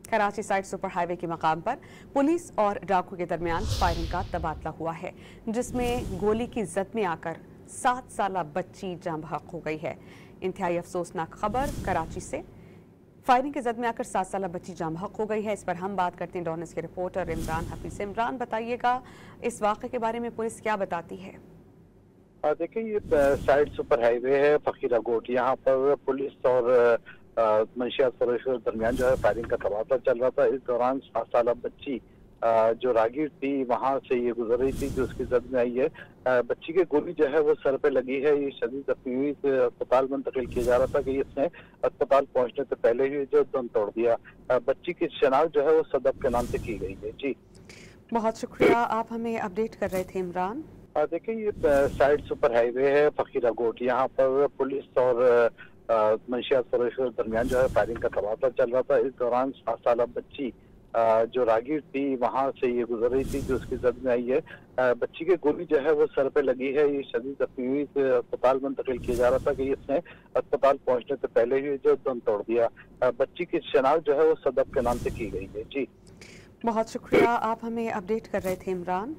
Karachi side super highway के मकाम पर पुलिस और डाकू के दरमियान फायरिंग का तबादला हुआ है, जिसमें गोली की जद में आकर 7 साला बच्ची जाँ बहक हो गई है। इंतहाई अफसोसनाक खबर कराची से। फायरिंग की जद में आकर 7 साला बच्ची जाँ बहक हो गई है। इस पर हम बात करते हैं डॉनस के रिपोर्टर इमरान हफीज। इमरान, बताइएगा इस वाक़े के बारे में पुलिस क्या बताती है? देखिए, ये साइड सुपर हाईवे है फकीरा गोट। यहाँ पर पुलिस और मंशियात फरोश के दरमियान जो है फायरिंग का तबादला चल रहा था। इस दौरान 7 साल बच्ची जो राहगीर थी वहां से ये गुजर रही थी, जो उसकी जद में आई है। बच्ची की गोली जो है वो सर पे लगी है। ये शदीद जख्मी हुई, इसे अस्पताल मुंतकिल किया जा रहा था कि इसने अस्पताल पहुंचने से पहले ही जो दम तोड़ दिया। बच्ची की शनाख्त जो है वो सदब के नाम से की गई है। जी, बहुत शुक्रिया, आप हमें अपडेट कर रहे थे इमरान। देखिए, ये साइड सुपर हाईवे है फकीरा गोट। यहाँ पर पुलिस और मंशियात फरोश के दरमियान जो है फायरिंग का तबादला चल रहा था। इस दौरान 7 साल बच्ची जो राहगीर थी वहां से ये गुजर रही थी, जो उसकी जद में आई है। बच्ची की गोली जो है वो सर पे लगी है। ये शदीद जख्मी हुई, इसे अस्पताल मुंतकिल किया जा रहा था कि इसने अस्पताल पहुंचने से पहले ही जो दम तोड़ दिया। बच्ची की शनाख्त जो है वो सदब के नाम से की गई है। जी, बहुत शुक्रिया, आप हमें अपडेट कर रहे थे इमरान।